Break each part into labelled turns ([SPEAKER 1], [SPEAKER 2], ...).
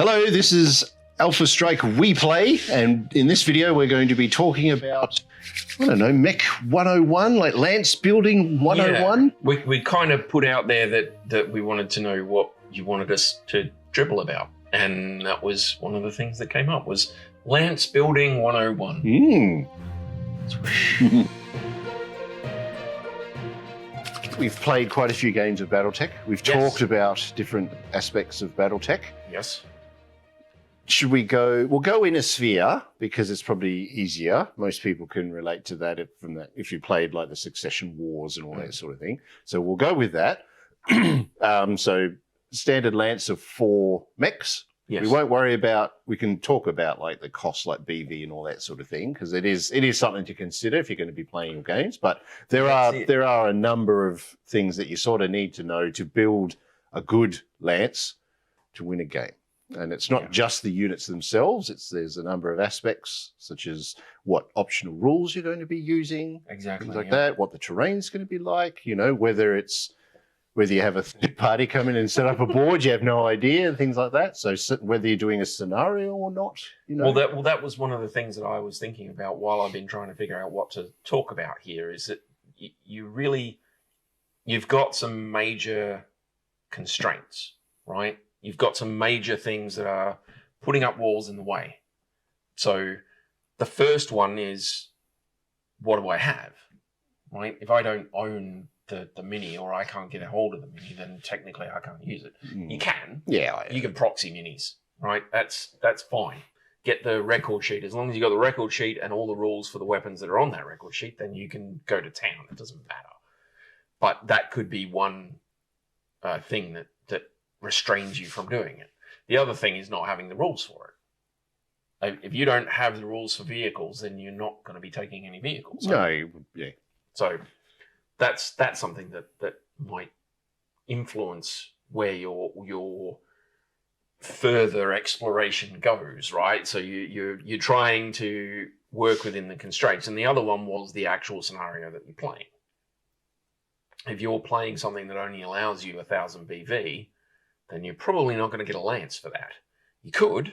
[SPEAKER 1] Hello, this is Alpha Strike We Play, and in this video we're going to be talking about, I don't know, Mech 101, like Lance Building 101?
[SPEAKER 2] Yeah. We kind of put out there that we wanted to know what you wanted us to dribble about, and that was one of the things that came up, was Lance Building 101.
[SPEAKER 1] We've played quite a few games of BattleTech. We've talked about different aspects of BattleTech.
[SPEAKER 2] Yes.
[SPEAKER 1] Should we go? We'll go in a sphere because it's probably easier. Most people can relate to that if you played like the Succession Wars and all that sort of thing. So we'll go with that. So standard lance of 4 mechs.
[SPEAKER 2] Yes.
[SPEAKER 1] We won't worry about. We can talk about like the cost, like BV and all that sort of thing, because it is something to consider if you're going to be playing your games. But there are a number of things that you sort of need to know to build a good lance to win a game. And it's not just the units themselves. There's a number of aspects, such as what optional rules you're going to be using, things like that. What the terrain's going to be like. You know, whether you have a third party come in and set up a board, you have no idea, and things like that. So whether you're doing a scenario or not, you know.
[SPEAKER 2] Well, that was one of the things that I was thinking about while I've been trying to figure out what to talk about here. Is that you've got some major constraints, right? You've got some major things that are putting up walls in the way. So the first one is, what do I have, right? If I don't own the mini, or I can't get a hold of the mini, then technically I can't use it. You can.
[SPEAKER 1] Yeah.
[SPEAKER 2] You can proxy minis, right? That's fine. Get the record sheet. As long as you got the record sheet and all the rules for the weapons that are on that record sheet, then you can go to town. It doesn't matter. But that could be one thing that restrains you from doing it. The other thing is not having the rules for it. If you don't have the rules for vehicles, then you're not going to be taking any vehicles. So that's something that might influence where your further exploration goes, right? So you're trying to work within the constraints. And the other one was the actual scenario that you're playing. If you're playing something that only allows you 1,000 BV, then you're probably not going to get a lance for that. You could.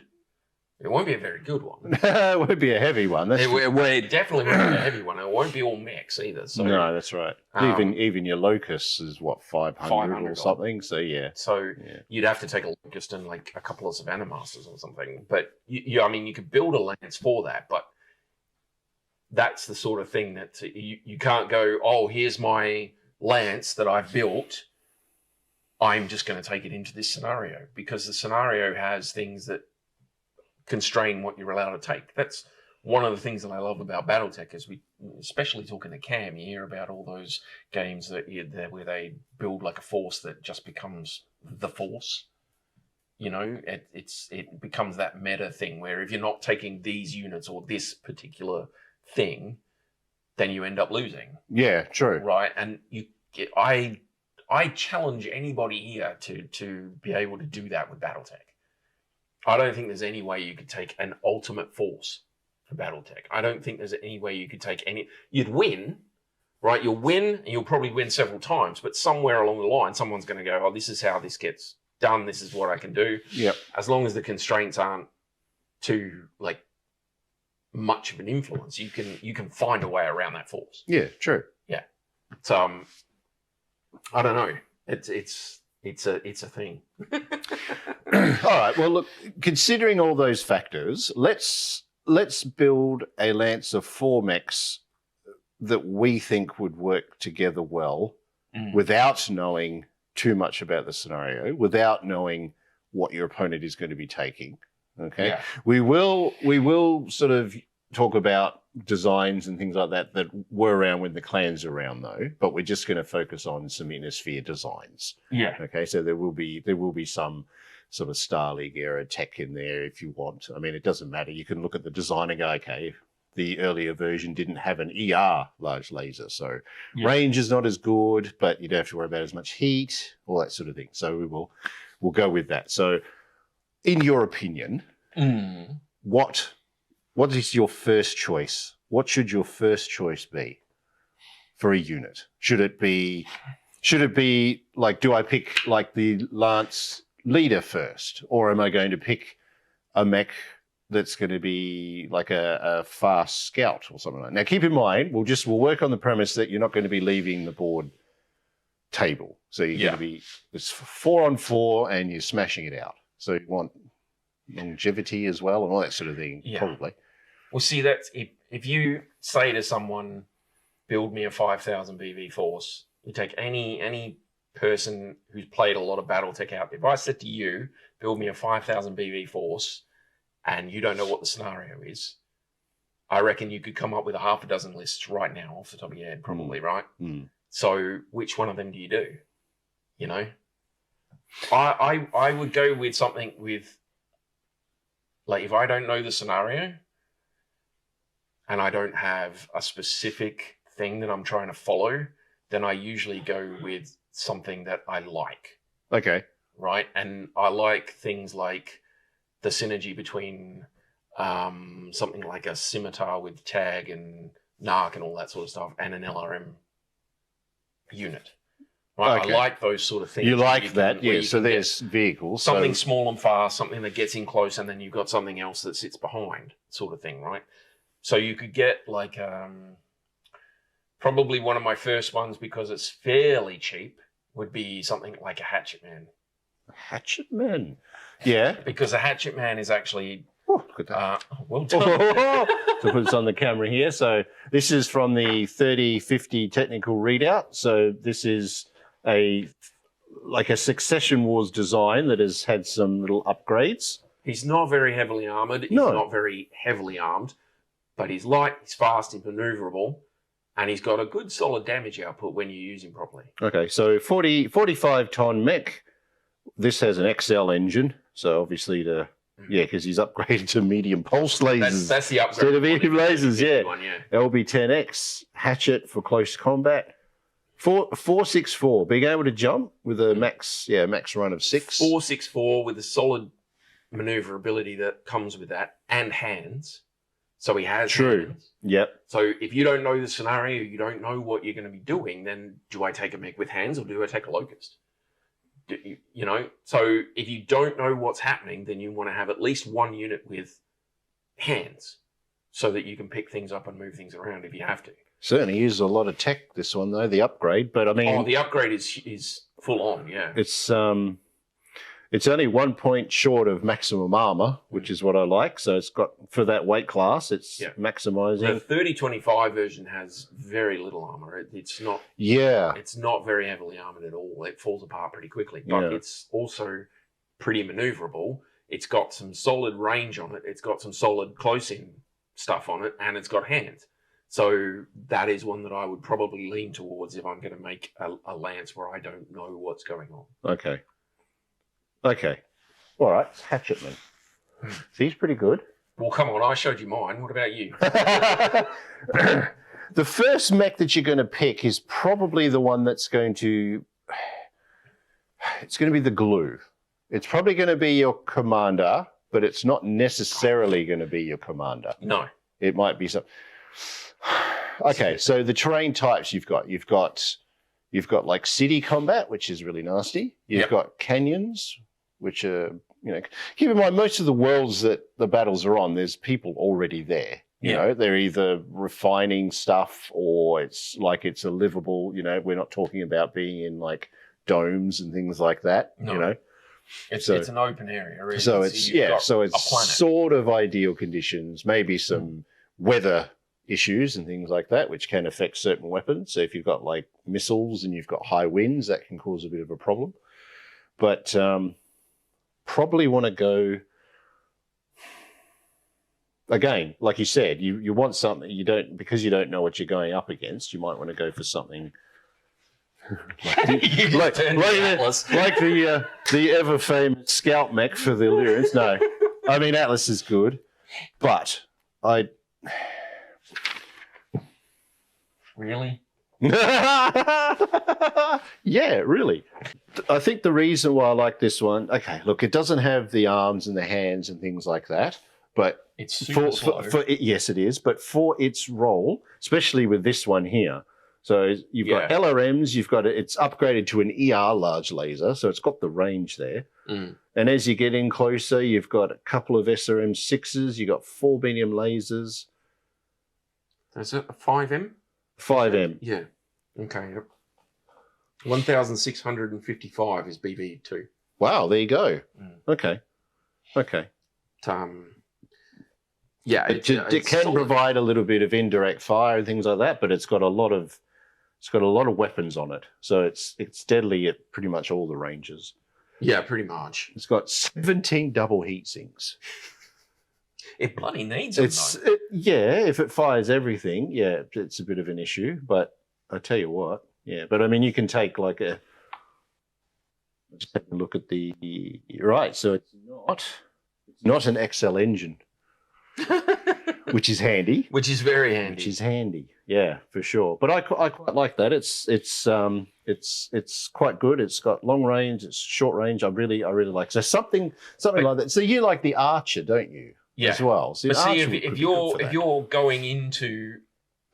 [SPEAKER 2] It won't be a very good one.
[SPEAKER 1] It won't be a heavy one.
[SPEAKER 2] It definitely won't be a heavy one. It won't be all mechs either. So,
[SPEAKER 1] no, that's right. Even your Locust is what, 500 or something. So yeah.
[SPEAKER 2] So you'd have to take a Locust and like a couple of Savannah Masters or something. But I mean, you could build a lance for that. But that's the sort of thing that you can't go, oh, here's my lance that I've built. I'm just going to take it into this scenario, because the scenario has things that constrain what you're allowed to take. That's one of the things that I love about BattleTech, is we, especially talking to Cam, you hear about all those games where they build like a force that just becomes the force. You know, it becomes that meta thing where if you're not taking these units or this particular thing, then you end up losing.
[SPEAKER 1] Yeah, true.
[SPEAKER 2] Right, and I challenge anybody here to be able to do that with BattleTech. I don't think there's any way you could take an ultimate force for BattleTech. I don't think there's any way you could take any... You'd win, right? You'll win, and you'll probably win several times, but somewhere along the line, someone's going to go, oh, this is how this gets done. This is what I can do.
[SPEAKER 1] Yep.
[SPEAKER 2] As long as the constraints aren't too, like, much of an influence, you can find a way around that force.
[SPEAKER 1] Yeah, true.
[SPEAKER 2] Yeah. So, I don't know. It's a thing.
[SPEAKER 1] All right. Well, look, considering all those factors, let's build a lance of 4 mechs that we think would work together well, without knowing too much about the scenario, without knowing what your opponent is going to be taking. Okay. Yeah. We will sort of talk about designs and things like that were around when the clans are around, though, but we're just going to focus on some Innisphere designs.
[SPEAKER 2] Yeah.
[SPEAKER 1] Okay, so there will be some sort of Star League era tech in there if you want. I mean, it doesn't matter. You can look at the design and go, okay, the earlier version didn't have an ER large laser, so range is not as good, but you don't have to worry about as much heat, all that sort of thing. So we'll go with that. So, in your opinion, what is your first choice? What should your first choice be for a unit? Should it be like, do I pick like the Lance leader first, or am I going to pick a mech that's going to be like a fast scout or something like that? Now, keep in mind, we'll work on the premise that you're not going to be leaving the board table. So you're going to be, it's 4-on-4 and you're smashing it out. So you want longevity as well and all that sort of thing, probably.
[SPEAKER 2] Well, see, that's if you say to someone, build me a 5,000 BV force, you take any person who's played a lot of BattleTech out. If I said to you, build me a 5,000 BV force, and you don't know what the scenario is, I reckon you could come up with a half a dozen lists right now off the top of your head, probably, right? So which one of them do you do? You know? I would go with something with, like, if I don't know the scenario and I don't have a specific thing that I'm trying to follow, then I usually go with something that I like.
[SPEAKER 1] Okay.
[SPEAKER 2] Right? And I like things like the synergy between something like a scimitar with tag and narc and all that sort of stuff and an LRM unit. Right?
[SPEAKER 1] Okay.
[SPEAKER 2] I like those sort of things.
[SPEAKER 1] You like that, yeah. So there's vehicles.
[SPEAKER 2] Something small and fast, something that gets in close, and then you've got something else that sits behind, sort of thing, right? So you could get like probably one of my first ones, because it's fairly cheap, would be something like a Hatchet Man.
[SPEAKER 1] Hatchet Man? Yeah.
[SPEAKER 2] Because a Hatchet Man is actually...
[SPEAKER 1] Oh, look at that.
[SPEAKER 2] Well done.
[SPEAKER 1] To put this on the camera here. So this is from the 3050 technical readout. So this is like a Succession Wars design that has had some little upgrades.
[SPEAKER 2] He's not very heavily armored. He's not very heavily armed, but he's light, he's fast, he's maneuverable, and he's got a good solid damage output when you use him properly. Okay, so 45-ton mech. This has an XL engine, so obviously because he's upgraded to medium pulse lasers. That's the upgrade. Instead of medium lasers, LB10X, hatchet for close combat. 464, being able to jump with a max run of 6. 464 with a solid maneuverability that comes with that, and hands. So he has hands. Yep. So if you don't know the scenario, you don't know what you're going to be doing, then do I take a mech with hands or do I take a locust? You know, so if you don't know what's happening, then you want to have at least one unit with hands so that you can pick things up and move things around if you have to. Certainly uses a lot of tech, this one, though, the upgrade. But I mean... Oh, the upgrade is full on, yeah. It's only 1 point short of maximum armor, which is what I like. So it's got, for that weight class, it's maximizing. The 3025 version has very little armor. It's not... Yeah. It's not very heavily armored at all. It falls apart pretty quickly. But it's also pretty maneuverable. It's got some solid range on it. It's got some solid close-in stuff on it. And it's got hands. So that is one that I would probably lean towards if I'm going to make a lance where I don't know what's going on. Okay. Okay. All right. Hatchetman. So he's pretty good. Well, come on. I showed you mine. What about you? The first mech that you're going to pick is probably the one that's going to... It's going to be the glue. It's probably going to be your commander, but it's not necessarily going to be your commander. No. It might be some... Okay, so the terrain types you've got like city combat, which is really nasty. You've got canyons, which are, keep in mind, most of the worlds that the battles are on, there's people already there. You know, they're either refining stuff or it's a livable, we're not talking about being in like domes and things like that, It's an open area, really. So it's sort of ideal conditions, maybe some weather issues and things like that, which can affect certain weapons. So if you've got like missiles and you've got high winds, that can cause a bit of a problem. But probably want to go, again, like you said, you want something because you don't know what you're going up against, you might want to go for something like the ever famous Scout mech for the Illyrians. No, I mean Atlas is good, but Really? Yeah, really. I think the reason why I like this one, okay, look, it doesn't have the arms and the hands and things like that, but it's super slow. Yes, it is. But for its role, especially with this one here,
[SPEAKER 1] So you've got LRMs, you've got it's upgraded to an ER large laser, so it's got the range there. And as you get in closer, you've got a couple of SRM6s, you've got 4 medium lasers.
[SPEAKER 2] Is it a 5M?
[SPEAKER 1] 5M.
[SPEAKER 2] Yeah. Okay. Yep. 1,655 is BV2.
[SPEAKER 1] Wow, there you go. Okay.
[SPEAKER 2] Yeah,
[SPEAKER 1] it can provide a little bit of indirect fire and things like that, but it's got a lot of weapons on it, so it's deadly at pretty much all the ranges.
[SPEAKER 2] Yeah, pretty much.
[SPEAKER 1] It's got 17 double heat sinks.
[SPEAKER 2] It bloody needs them.
[SPEAKER 1] Yeah, if it fires everything, yeah, it's a bit of an issue. But I tell you what, yeah. But I mean, you can take like just take a look at the right. So it's not an XL engine. Which is handy.
[SPEAKER 2] Which is very handy.
[SPEAKER 1] Which is handy, yeah, for sure. But I quite like that. It's quite good. It's got long range. It's short range. I really like. So something like that. So you like the Archer, don't you?
[SPEAKER 2] Yeah.
[SPEAKER 1] As well. So
[SPEAKER 2] but see, if you're going into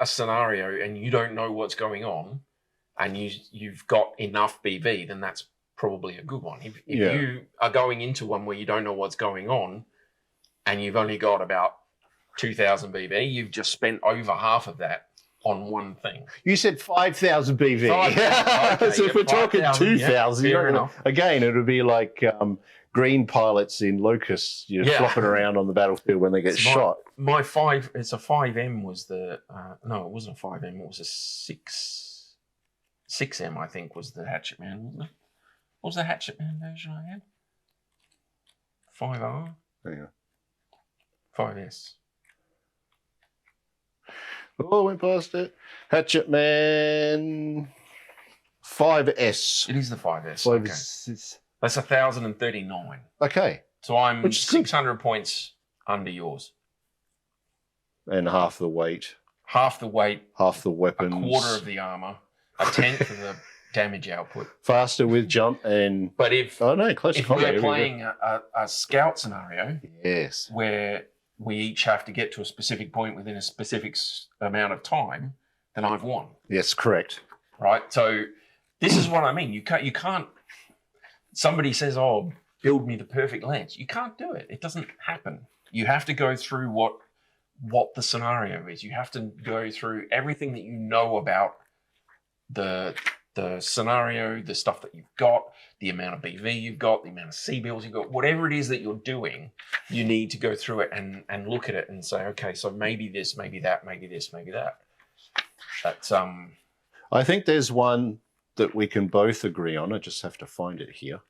[SPEAKER 2] a scenario and you don't know what's going on, and you've got enough BV, then that's probably a good one. If you are going into one where you don't know what's going on, and you've only got about 2,000 BV, you've just spent over half of that on one thing.
[SPEAKER 1] You said 5,000 BV.
[SPEAKER 2] Okay,
[SPEAKER 1] so if we're talking 2,000, again, it would be like green pilots in Locusts, flopping around on the battlefield when they get shot.
[SPEAKER 2] It's a 5M was the, no, it wasn't a 5M, it was a 6M, I think, was the Hatchet Man, wasn't it? What was the Hatchet Man version I had? 5R?
[SPEAKER 1] Yeah.
[SPEAKER 2] 5S.
[SPEAKER 1] Oh, went past it. Hatchet Man 5S.
[SPEAKER 2] It is the 5S.
[SPEAKER 1] Okay.
[SPEAKER 2] That's 1,039.
[SPEAKER 1] Okay.
[SPEAKER 2] So I'm 600 points under yours.
[SPEAKER 1] And half the weight.
[SPEAKER 2] Half the weight.
[SPEAKER 1] Half the weapons.
[SPEAKER 2] A quarter of the armor. A tenth of the damage output.
[SPEAKER 1] Faster with jump and...
[SPEAKER 2] But if
[SPEAKER 1] we're
[SPEAKER 2] playing a scout scenario...
[SPEAKER 1] Yes.
[SPEAKER 2] Where we each have to get to a specific point within a specific amount of time, then I've won.
[SPEAKER 1] Yes, correct.
[SPEAKER 2] Right? So this is what I mean. You can't somebody says, oh, build me the perfect lance. You can't do it. It doesn't happen. You have to go through what the scenario is. You have to go through everything that you know about the scenario, the stuff that you've got, the amount of BV you've got, the amount of C-bills you've got, whatever it is that you're doing, you need to go through it and look at it and say, okay, so maybe this, maybe that, maybe this, maybe that. That's
[SPEAKER 1] I think there's one that we can both agree on. I just have to find it here.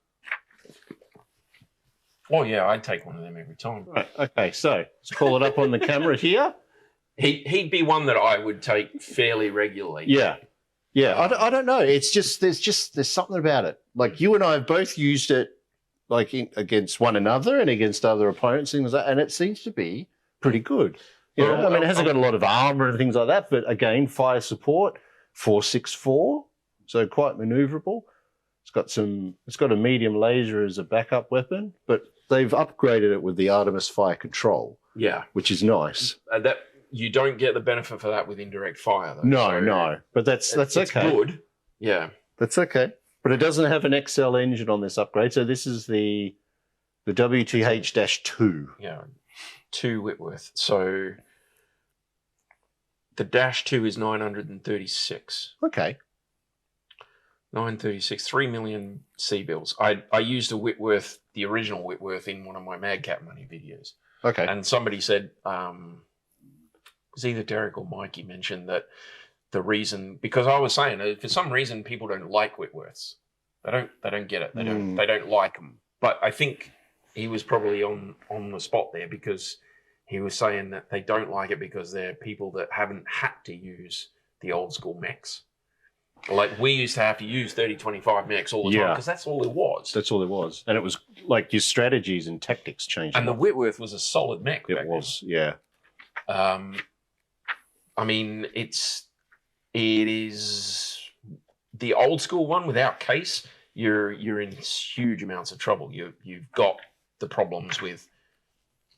[SPEAKER 2] Oh yeah, I'd take one of them every time.
[SPEAKER 1] Right. Okay, so let's call it up on the camera here.
[SPEAKER 2] He'd be one that I would take fairly regularly.
[SPEAKER 1] Yeah. Yeah, I don't know. It's just there's something about it. Like you and I have both used it, like against one another and against other opponents, things like that, and it seems to be pretty good. You know, I mean, it hasn't got a lot of armor and things like that, but again, fire support, 464, so quite maneuverable. It's got a medium laser as a backup weapon, but they've upgraded it with the Artemis fire control.
[SPEAKER 2] Yeah,
[SPEAKER 1] which is nice.
[SPEAKER 2] That. You don't get the benefit for that with indirect fire, though.
[SPEAKER 1] No, but that's okay.
[SPEAKER 2] It's good. Yeah,
[SPEAKER 1] that's okay. But it doesn't have an XL engine on this upgrade, so this is the WTH-2.
[SPEAKER 2] Yeah, 2 Whitworth. So the -2 is 936.
[SPEAKER 1] Okay.
[SPEAKER 2] 936, 3 million C-bills. I used a Whitworth, the original Whitworth, in one of my Madcap Money videos.
[SPEAKER 1] Okay.
[SPEAKER 2] And somebody said. It was either Derek or Mikey mentioned that the reason, because I was saying for some reason people don't like Whitworths. They don't get it. They don't like them. But I think he was probably on the spot there because he was saying that they don't like it because they're people that haven't had to use the old school mechs. Like we used to have to use 3025 mechs all the time because that's all it was.
[SPEAKER 1] That's all it was. And it was like your strategies and tactics changed.
[SPEAKER 2] And the Whitworth was a solid mech.
[SPEAKER 1] It was, yeah.
[SPEAKER 2] I mean, it is the old school one without case. You're in huge amounts of trouble. You've got the problems with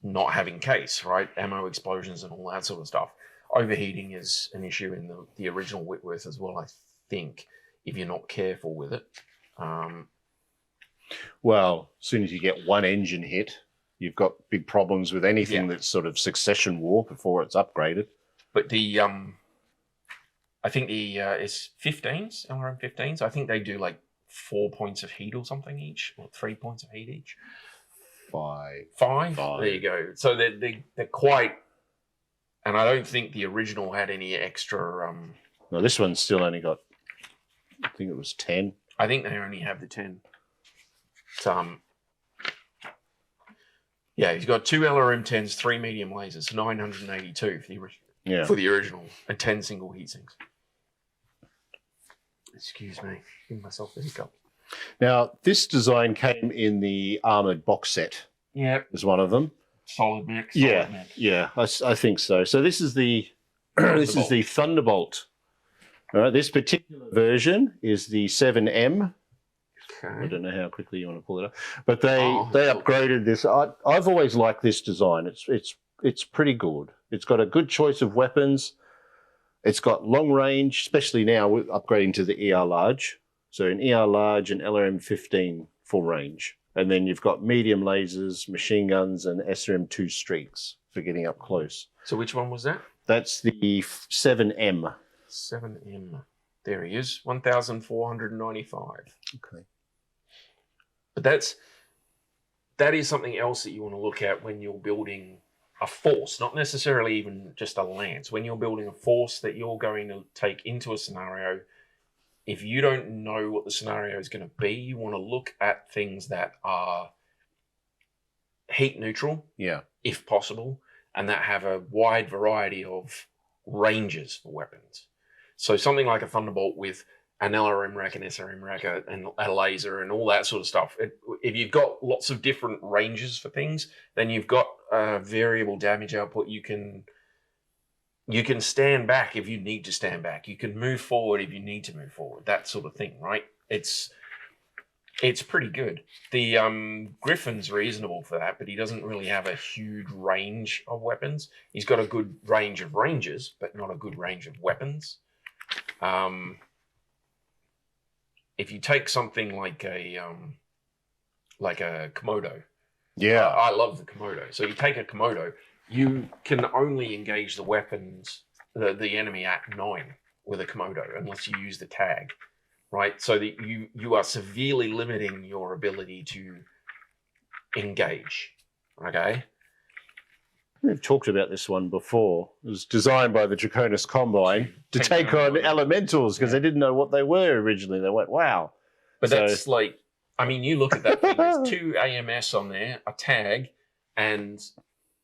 [SPEAKER 2] not having case, right? Ammo explosions and all that sort of stuff. overheating is an issue in the original Whitworth as well, I think, if you're not careful with it.
[SPEAKER 1] Well, as soon as you get one engine hit, you've got big problems with anything that's sort of succession warp before it's upgraded.
[SPEAKER 2] But I think it's 15s, LRM 15s. I think they do like 4 points of heat or something each, or 3 points of heat each. Five. There you go. So they're quite, and I don't think the original had any extra.
[SPEAKER 1] No, this one's still only got, I think it was 10.
[SPEAKER 2] I think they only have the 10. Yeah, he's got 2 LRM10s, 3 medium lasers, 982 for the original. For the original, and 10 single heat sinks. Excuse me, give myself the hiccup.
[SPEAKER 1] Now, this design came in the armored box set.
[SPEAKER 2] Yeah,
[SPEAKER 1] is one of them.
[SPEAKER 2] Solid Mech.
[SPEAKER 1] Yeah, I think so. So this is the this is the Thunderbolt. All right, this particular version is the 7M.
[SPEAKER 2] Okay.
[SPEAKER 1] I don't know how quickly you want to pull it up, but they upgraded this. I've always liked this design. It's pretty good. It's got a good choice of weapons. It's got long range, especially now with upgrading to the ER large. So an ER large and LRM 15 full range, and then you've got medium lasers, machine guns, and SRM2 streaks for getting up close.
[SPEAKER 2] So which one was that?
[SPEAKER 1] That's the 7M.
[SPEAKER 2] 7M. There he is. 1,495.
[SPEAKER 1] Okay.
[SPEAKER 2] But that is something else that you want to look at when you're building a force, not necessarily even just a lance. When you're building a force that you're going to take into a scenario, if you don't know what the scenario is going to be, you want to look at things that are heat neutral, if possible, and that have a wide variety of ranges for weapons. So something like a Thunderbolt with an LRM rack, an SRM rack, and a laser, and all that sort of stuff. If you've got lots of different ranges for things, then you've got variable damage output. You can stand back if you need to stand back. You can move forward if you need to move forward. That sort of thing, right? It's pretty good. The Griffin's reasonable for that, but he doesn't really have a huge range of weapons. He's got a good range of ranges, but not a good range of weapons. If you take something like a Komodo, I love the Komodo. So you take a Komodo, you can only engage the weapons, the enemy at 9 with a Komodo, unless you use the tag, right? So that you are severely limiting your ability to engage. Okay.
[SPEAKER 1] We've talked about this one before. It was designed by the Draconis Combine to take on elementals because they didn't know what they were originally. They went, wow.
[SPEAKER 2] But that's like, I mean, you look at that thing, there's 2 AMS on there, a tag, and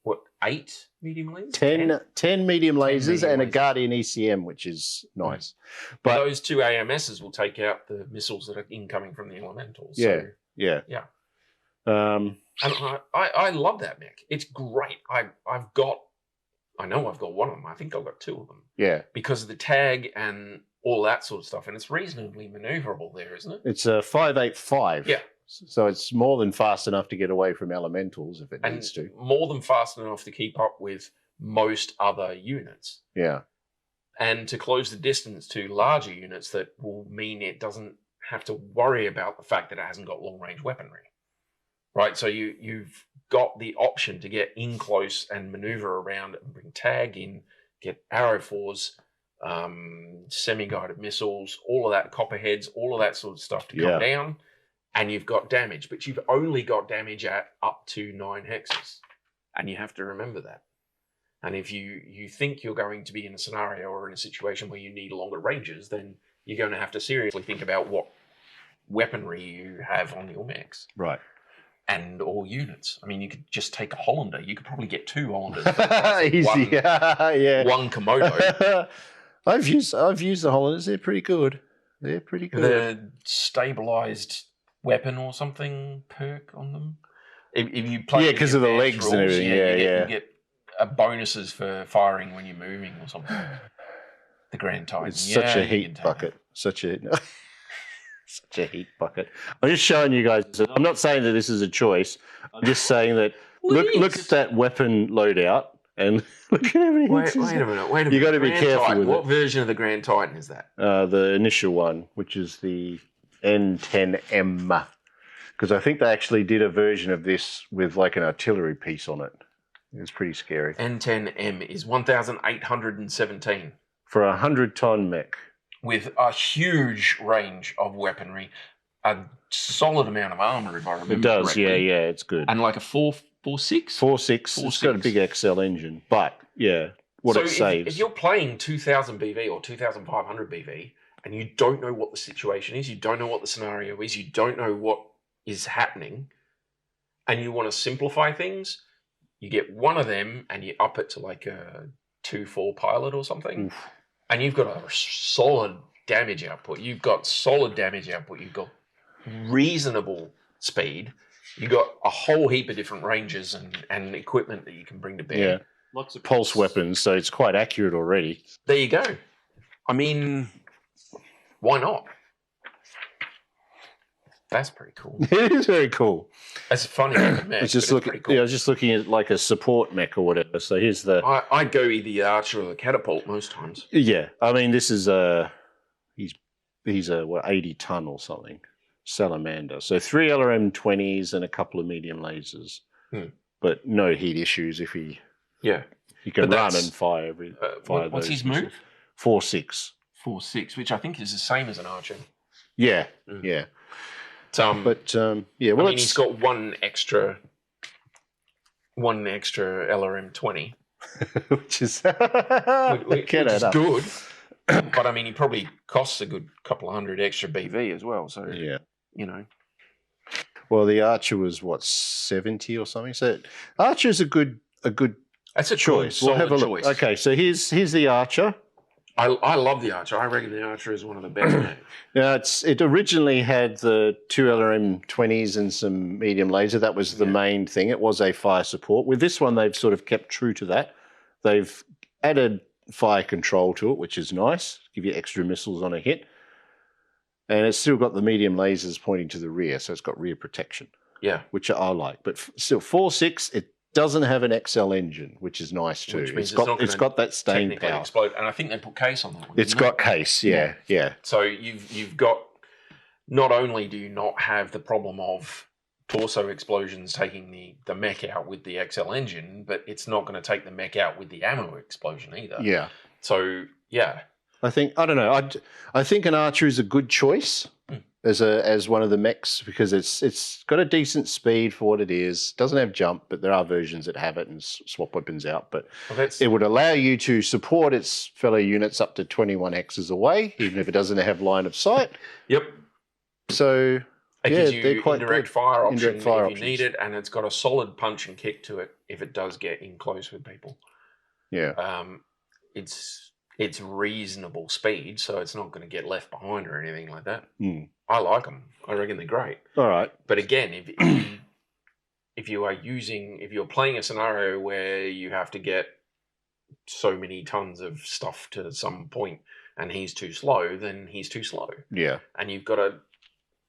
[SPEAKER 2] what, 8 medium lasers?
[SPEAKER 1] 10 medium lasers and a Guardian ECM, which is nice.
[SPEAKER 2] But those 2 AMSs will take out the missiles that are incoming from the elementals.
[SPEAKER 1] Yeah.
[SPEAKER 2] And I love that mech. It's great. I know I've got one of them. I think I've got 2 of them.
[SPEAKER 1] Yeah.
[SPEAKER 2] Because of the tag and all that sort of stuff. And it's reasonably maneuverable there, isn't it?
[SPEAKER 1] It's a 585.
[SPEAKER 2] Yeah.
[SPEAKER 1] So it's more than fast enough to get away from elementals if it needs to.
[SPEAKER 2] More than fast enough to keep up with most other units.
[SPEAKER 1] Yeah.
[SPEAKER 2] And to close the distance to larger units that will mean it doesn't have to worry about the fact that it hasn't got long-range weaponry. Right, so you've got the option to get in close and maneuver around and bring tag in, get arrow fours, semi-guided missiles, all of that, copperheads, all of that sort of stuff to come down, and you've got damage, but you've only got damage at up to 9 hexes, and you have to remember that. And if you think you're going to be in a scenario or in a situation where you need longer ranges, then you're going to have to seriously think about what weaponry you have on your mechs.
[SPEAKER 1] Right.
[SPEAKER 2] And all units. I mean, you could just take a Hollander. You could probably get 2 Hollanders.
[SPEAKER 1] Easy.
[SPEAKER 2] One Komodo.
[SPEAKER 1] I've used the Hollanders. They're pretty good.
[SPEAKER 2] The stabilized weapon or something perk on them. If you play,
[SPEAKER 1] because of the legs rules, and everything.
[SPEAKER 2] You get bonuses for firing when you're moving or something. The Grand Titan.
[SPEAKER 1] It's such a heat bucket. Such a heat bucket. I'm just showing you guys. I'm not saying that this is a choice. I'm just saying that look at that weapon loadout. And look at everything.
[SPEAKER 2] Wait a minute.
[SPEAKER 1] You got to be
[SPEAKER 2] Grand
[SPEAKER 1] careful
[SPEAKER 2] Titan.
[SPEAKER 1] with
[SPEAKER 2] What version of the Grand Titan is that?
[SPEAKER 1] the initial one, which is the N10M. Because I think they actually did a version of this with like an artillery piece on it. It's pretty scary.
[SPEAKER 2] N10M is 1,817.
[SPEAKER 1] For a 100-ton mech.
[SPEAKER 2] With a huge range of weaponry, a solid amount of armor, if I remember
[SPEAKER 1] It does,
[SPEAKER 2] correctly.
[SPEAKER 1] yeah, it's good.
[SPEAKER 2] And like a 4.6?
[SPEAKER 1] 4.6. It's got a big XL engine, but yeah, it saves.
[SPEAKER 2] If you're playing 2,000 BV or 2,500 BV and you don't know what the situation is, you don't know what the scenario is, you don't know what is happening, and you want to simplify things, you get one of them and you up it to like a 2.4 pilot or something,
[SPEAKER 1] Oof.
[SPEAKER 2] and you've got a solid damage output. You've got You've got reasonable speed. You've got a whole heap of different ranges and equipment that you can bring to bear.
[SPEAKER 1] Yeah, lots of pulse weapons, so it's quite accurate already.
[SPEAKER 2] There you go. I mean, why not? That's pretty cool.
[SPEAKER 1] It is very cool.
[SPEAKER 2] It's funny. Mech,
[SPEAKER 1] I was just looking.
[SPEAKER 2] cool.
[SPEAKER 1] Yeah, I was just looking at like a support mech or whatever. So here's the.
[SPEAKER 2] I'd go either the Archer or the Catapult most times.
[SPEAKER 1] Yeah, I mean this is he's a 80-ton or something salamander. So 3 LRM-20s and a couple of medium lasers, but no heat issues if he can run and fire
[SPEAKER 2] what's his move?
[SPEAKER 1] 4.6.
[SPEAKER 2] 4.6, which I think is the same as an Archer.
[SPEAKER 1] Yeah, yeah.
[SPEAKER 2] Yeah, well, he's got one extra LRM-20,
[SPEAKER 1] which is
[SPEAKER 2] which is good. But I mean, he probably costs a good couple of hundred extra BV as well. So
[SPEAKER 1] yeah,
[SPEAKER 2] you know.
[SPEAKER 1] Well, the Archer was what 70 or something. So Archer's a good.
[SPEAKER 2] That's a
[SPEAKER 1] choice.
[SPEAKER 2] We'll
[SPEAKER 1] have a look. Okay, so here's the Archer.
[SPEAKER 2] I love the Archer. I reckon the Archer is one of the best names.
[SPEAKER 1] Yeah, it originally had the 2 LRM-20s and some medium laser. That was the main thing. It was a fire support. With this one, they've sort of kept true to that. They've added fire control to it, which is nice. Give you extra missiles on a hit. And it's still got the medium lasers pointing to the rear, so it's got rear protection.
[SPEAKER 2] Yeah.
[SPEAKER 1] Which I like. But still, 4.6, it doesn't have an XL engine, which is nice too.
[SPEAKER 2] Which means
[SPEAKER 1] it's got that staying power.
[SPEAKER 2] Explode. And I think they put case on that one.
[SPEAKER 1] It's got case, yeah.
[SPEAKER 2] So you've got, not only do you not have the problem of torso explosions taking the mech out with the XL engine, but it's not going to take the mech out with the ammo explosion either.
[SPEAKER 1] Yeah.
[SPEAKER 2] So yeah.
[SPEAKER 1] I think I think an Archer is a good choice as one of the mechs because it's got a decent speed for what it is. Doesn't have jump, but there are versions that have it and swap weapons out. But it would allow you to support its fellow units up to 21 hexes away, even if it doesn't have line of sight.
[SPEAKER 2] Yep.
[SPEAKER 1] So
[SPEAKER 2] it gives you
[SPEAKER 1] they're quite
[SPEAKER 2] indirect
[SPEAKER 1] good.
[SPEAKER 2] fire option
[SPEAKER 1] Indirect fire
[SPEAKER 2] if you need it, and it's got a solid punch and kick to it if it does get in close with people.
[SPEAKER 1] Yeah.
[SPEAKER 2] It's reasonable speed, so it's not going to get left behind or anything like that.
[SPEAKER 1] I
[SPEAKER 2] like them. I reckon they're great.
[SPEAKER 1] All right.
[SPEAKER 2] But again, if you're playing a scenario where you have to get so many tons of stuff to some point and he's too slow, then he's too slow.
[SPEAKER 1] Yeah.
[SPEAKER 2] And you've got to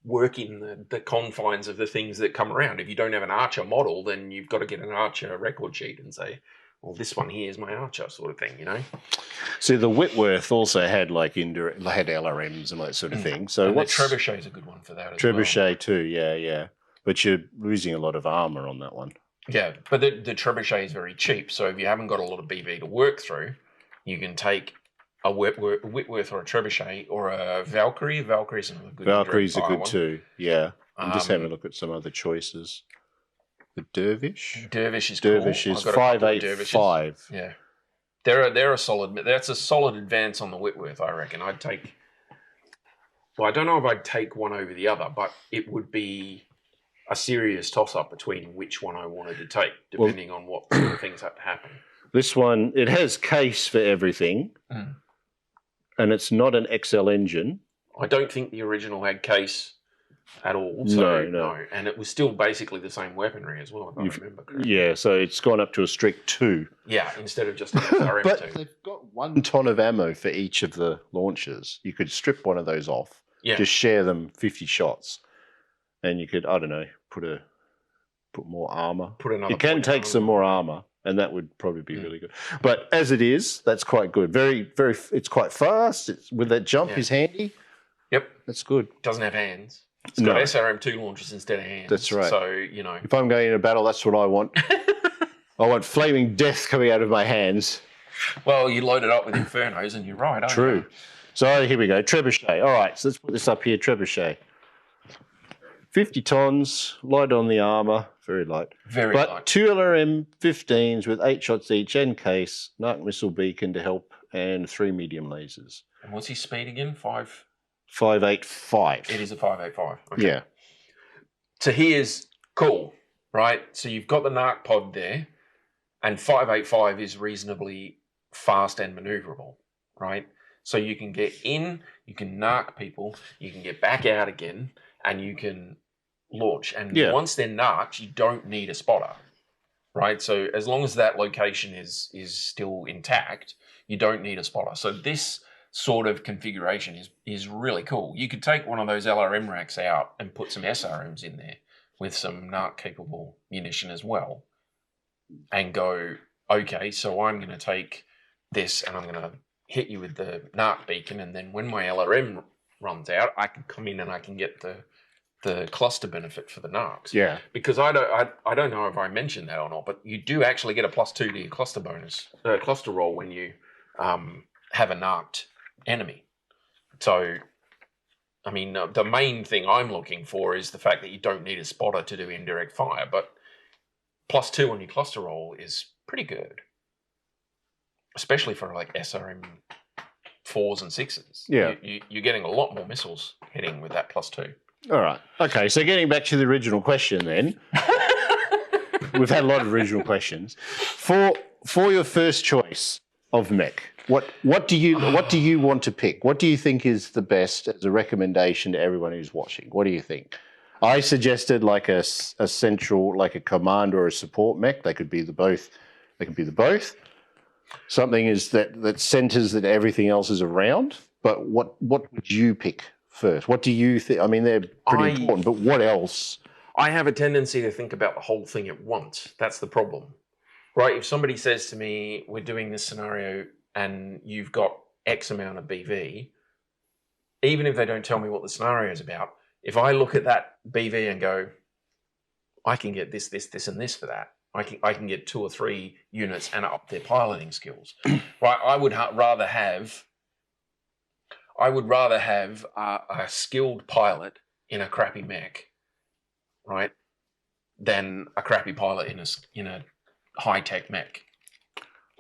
[SPEAKER 2] work in the confines of the things that come around. If you don't have an Archer model, then you've got to get an Archer record sheet and say, well, this one here is my Archer sort of thing, you know?
[SPEAKER 1] See, the Whitworth also had like had LRMs and that sort of thing. So
[SPEAKER 2] and the Trebuchet is a good one for that as well.
[SPEAKER 1] Trebuchet too, yeah. But you're losing a lot of armor on that one.
[SPEAKER 2] Yeah, but the Trebuchet is very cheap. So if you haven't got a lot of BV to work through, you can take a Whitworth or a Trebuchet or a Valkyrie. Valkyrie's another good
[SPEAKER 1] Valkyries are good
[SPEAKER 2] one
[SPEAKER 1] too, yeah. I'm just having a look at some other choices. The Dervish?
[SPEAKER 2] Dervish is
[SPEAKER 1] Dervish
[SPEAKER 2] cool.
[SPEAKER 1] is 585.
[SPEAKER 2] Yeah. They're a solid. That's a solid advance on the Whitworth, I reckon. I don't know if I'd take one over the other, but it would be a serious toss-up between which one I wanted to take, depending on what sort of things have to happen.
[SPEAKER 1] This one, it has case for everything, and it's not an XL engine.
[SPEAKER 2] I don't think the original had case at all. So no. And it was still basically the same weaponry as well, if I remember correctly.
[SPEAKER 1] Yeah, so it's gone up to a strict 2.
[SPEAKER 2] Yeah, instead of just an SRM2.
[SPEAKER 1] But they've got 1 ton of ammo for each of the launchers. You could strip one of those off, just share them 50 shots, and you could, I don't know, put more armor.
[SPEAKER 2] Put another.
[SPEAKER 1] You can take some more armor. And that would probably be really good. But as it is, that's quite good. Very, very. It's quite fast. With that jump is handy.
[SPEAKER 2] Yep.
[SPEAKER 1] That's good.
[SPEAKER 2] Doesn't have hands. It's got SRM2 launchers instead of hands.
[SPEAKER 1] That's right.
[SPEAKER 2] So, you know.
[SPEAKER 1] If I'm going into battle, that's what I want. I want flaming death coming out of my hands.
[SPEAKER 2] Well, you load it up with Infernos and you're right, aren't
[SPEAKER 1] True.
[SPEAKER 2] you?
[SPEAKER 1] So here we go. Trebuchet. All right, so let's put this up here. Trebuchet. 50 tons, light on the armour, very light.
[SPEAKER 2] Very
[SPEAKER 1] but
[SPEAKER 2] light.
[SPEAKER 1] 2 LRM-15s with 8 shots each, end case, Narc missile beacon to help, and 3 medium lasers.
[SPEAKER 2] And what's his speed again?
[SPEAKER 1] 585.
[SPEAKER 2] It is a 585. Okay.
[SPEAKER 1] Yeah.
[SPEAKER 2] So here's cool, right? So you've got the Narc pod there, and 585 is reasonably fast and maneuverable, right? So you can get in, you can Narc people, you can get back out again, and you can launch. And once they're narked, you don't need a spotter, right? So as long as that location is still intact, you don't need a spotter. So this sort of configuration is really cool. You could take one of those LRM racks out and put some SRMs in there with some narc-capable munition as well and go, okay, so I'm going to take this and I'm going to hit you with the narc beacon, and then when my LRM runs out, I can come in and I can get the cluster benefit for the narcs.
[SPEAKER 1] Yeah.
[SPEAKER 2] Because I don't know if I mentioned that or not, but you do actually get a +2 to your cluster bonus, cluster roll when you have a narked enemy. So, I mean, the main thing I'm looking for is the fact that you don't need a spotter to do indirect fire, but +2 on your cluster roll is pretty good, especially for like SRM 4s and 6s.
[SPEAKER 1] Yeah.
[SPEAKER 2] You're getting a lot more missiles hitting with that +2.
[SPEAKER 1] All right. Okay, so getting back to the original question then. We've had a lot of original questions. For your first choice of mech, what do you want to pick? What do you think is the best as a recommendation to everyone who's watching? What do you think? I suggested like a central, like a command or a support mech. They could be the both. They could be the both. Something is that centers that everything else is around. But what would you pick first? What do you think? I mean, they're pretty important, but what else?
[SPEAKER 2] I have a tendency to think about the whole thing at once. That's the problem, right? If somebody says to me, we're doing this scenario and you've got X amount of BV, even if they don't tell me what the scenario is about, if I look at that BV and go, I can get this, and this for that. I can get 2 or 3 units and up their piloting skills. Right? I would rather have a skilled pilot in a crappy mech, right, than a crappy pilot in a high-tech mech,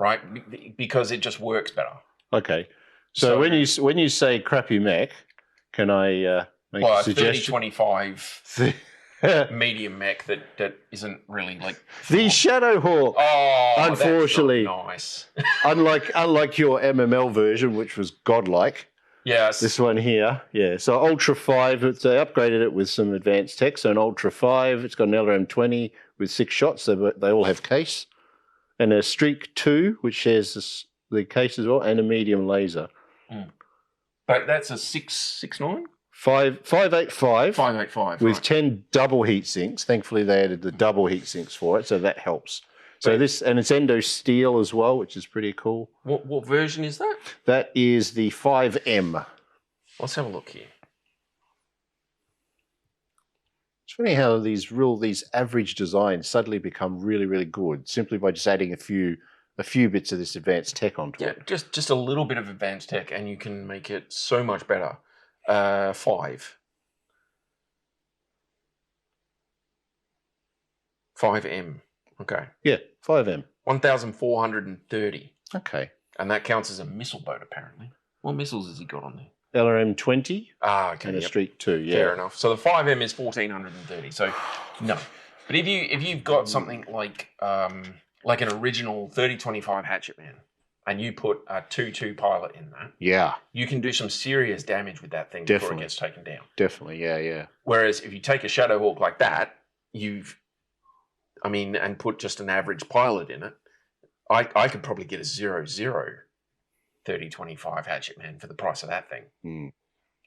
[SPEAKER 2] right? Because it just works better.
[SPEAKER 1] Okay. So when you say crappy mech, can I make a suggestion?
[SPEAKER 2] 30-25 medium mech that isn't really like
[SPEAKER 1] the Shadowhawk.
[SPEAKER 2] Oh,
[SPEAKER 1] unfortunately,
[SPEAKER 2] that's
[SPEAKER 1] not nice. unlike your MML version, which was godlike.
[SPEAKER 2] Yes.
[SPEAKER 1] This one here, yeah. So Ultra 5, they upgraded it with some advanced tech. So an Ultra 5, it's got an LRM-20 with 6 shots. So they all have case. And a Streak 2, which shares the case as well, and a medium laser.
[SPEAKER 2] But that's a 6.9?
[SPEAKER 1] 585.
[SPEAKER 2] 585.
[SPEAKER 1] With
[SPEAKER 2] right.
[SPEAKER 1] 10 double heat sinks. Thankfully, they added the double heat sinks for it, so that helps. So and it's endo steel as well, which is pretty cool.
[SPEAKER 2] What version is that?
[SPEAKER 1] That is the 5M.
[SPEAKER 2] Let's have a look here.
[SPEAKER 1] It's funny how these average designs suddenly become really, really good simply by just adding a few bits of this advanced tech onto it.
[SPEAKER 2] Yeah, just a little bit of advanced tech, and you can make it so much better. 5M. Okay.
[SPEAKER 1] Yeah, 5M.
[SPEAKER 2] 1,430.
[SPEAKER 1] Okay.
[SPEAKER 2] And that counts as a missile boat, apparently. What missiles has he got on there?
[SPEAKER 1] LRM-20.
[SPEAKER 2] Okay.
[SPEAKER 1] And a Streak 2, yeah.
[SPEAKER 2] Fair enough. So the 5M is 1,430. So, no. But if you've got something like an original 30-25 Hatchet Man, and you put a 2-2 pilot in that, you can do some serious damage with that thing before it gets taken down.
[SPEAKER 1] Definitely, yeah.
[SPEAKER 2] Whereas if you take a Shadowhawk like that, and put just an average pilot in it, I could probably get a 0-0 30-25 Hatchet Man for the price of that thing.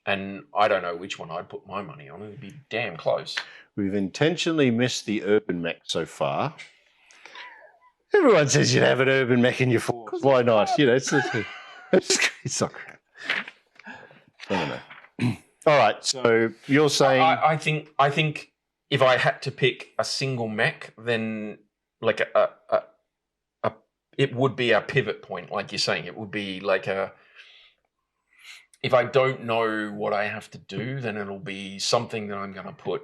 [SPEAKER 2] And I don't know which one I'd put my money on. It'd be damn close.
[SPEAKER 1] We've intentionally missed the urban mech so far. Everyone says you'd have an urban mech in your force. Why not? You know, it's not crap. I don't know. All right, so you're saying
[SPEAKER 2] I think if I had to pick a single mech, then like it would be a pivot point, like you're saying. It would be like if I don't know what I have to do, then it'll be something that I'm going to put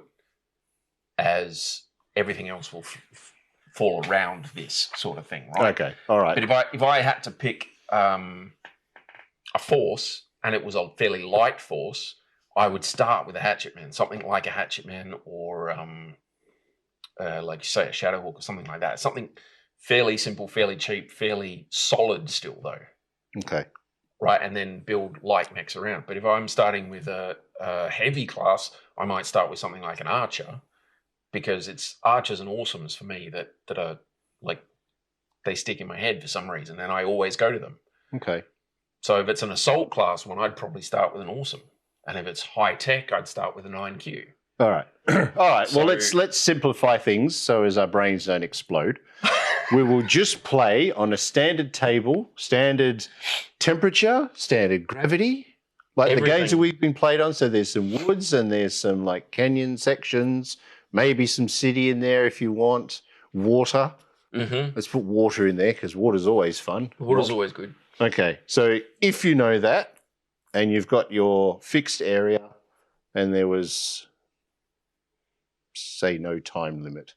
[SPEAKER 2] as everything else will fall around this sort of thing, right?
[SPEAKER 1] okay, all right.
[SPEAKER 2] But if I had to pick a force and it was a fairly light force, I would start with a hatchet man, something like a hatchet man, or like you say, a shadow hawk or something like that. Something fairly simple, fairly cheap, fairly solid still though.
[SPEAKER 1] Okay.
[SPEAKER 2] Right, and then build light mechs around. But if I'm starting with a heavy class, I might start with something like an archer, because it's archers and awesomes for me that are like, they stick in my head for some reason, and I always go to them.
[SPEAKER 1] Okay.
[SPEAKER 2] So if it's an assault class one, I'd probably start with an awesome, and if it's high tech, I'd start with a 9Q.
[SPEAKER 1] All right. All right.
[SPEAKER 2] So,
[SPEAKER 1] well, let's simplify things so as our brains don't explode. We will just play on a standard table, standard temperature, standard gravity, like
[SPEAKER 2] everything.
[SPEAKER 1] The games that we've been played on. So there's some woods and there's some like canyon sections, maybe some city in there if you want, water.
[SPEAKER 2] Mm-hmm.
[SPEAKER 1] Let's put water in there because water's always fun.
[SPEAKER 2] Water's always good.
[SPEAKER 1] Okay, so if you know that and you've got your fixed area and there was, say, no time limit.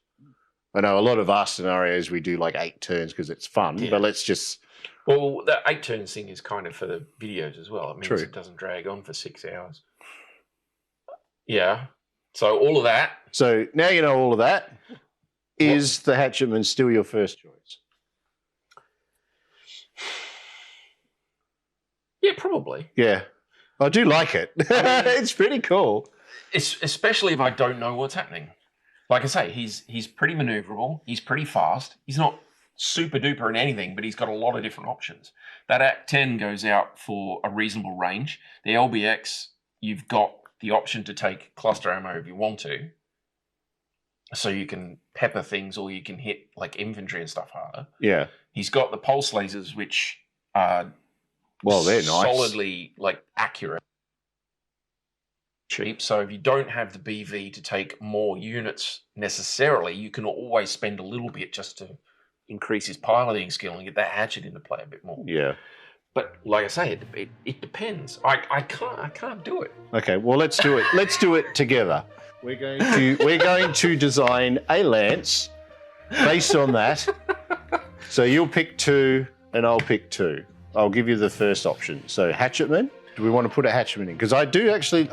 [SPEAKER 1] I know a lot of our scenarios we do like 8 turns because it's fun, but let's just...
[SPEAKER 2] Well, that 8 turns thing is kind of for the videos as well. It means
[SPEAKER 1] True.
[SPEAKER 2] It doesn't drag on for 6 hours. Yeah. So all of that.
[SPEAKER 1] So now you know all of that. Is the hatchetman still your first choice?
[SPEAKER 2] Yeah, probably.
[SPEAKER 1] Yeah. I do like it. It's pretty cool.
[SPEAKER 2] Especially if I don't know what's happening. Like I say, he's pretty maneuverable. He's pretty fast. He's not super duper in anything, but he's got a lot of different options. That Act 10 goes out for a reasonable range. The LBX, you've got the option to take cluster ammo if you want to. So you can pepper things or you can hit like infantry and stuff harder.
[SPEAKER 1] Yeah.
[SPEAKER 2] He's got the pulse lasers, which are
[SPEAKER 1] they're nice.
[SPEAKER 2] Solidly like accurate. Cheap. So if you don't have the BV to take more units necessarily, you can always spend a little bit just to increase his piloting skill and get that hatchet into play a bit more.
[SPEAKER 1] Yeah.
[SPEAKER 2] But like I say, it depends. I can't do it.
[SPEAKER 1] Okay, well let's do it. Let's do it together. We're going to design a lance based on that. So you'll pick 2 and I'll pick 2. I'll give you the first option. So hatchetman. Do we want to put a hatchetman in? Because I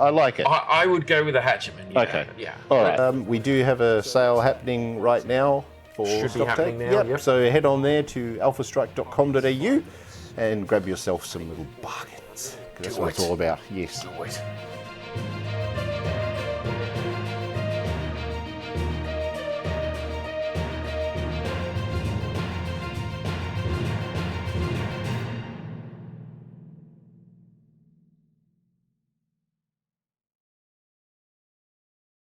[SPEAKER 1] like it.
[SPEAKER 2] I would go with a hatchetman. Yeah,
[SPEAKER 1] okay.
[SPEAKER 2] Yeah.
[SPEAKER 1] All right. We do have a sale happening right now for
[SPEAKER 2] Should be happening now.
[SPEAKER 1] Yep. So head on there to alphastrike.com.au and grab yourself some little bargains. That's what it's all about. Yes.
[SPEAKER 2] Do it.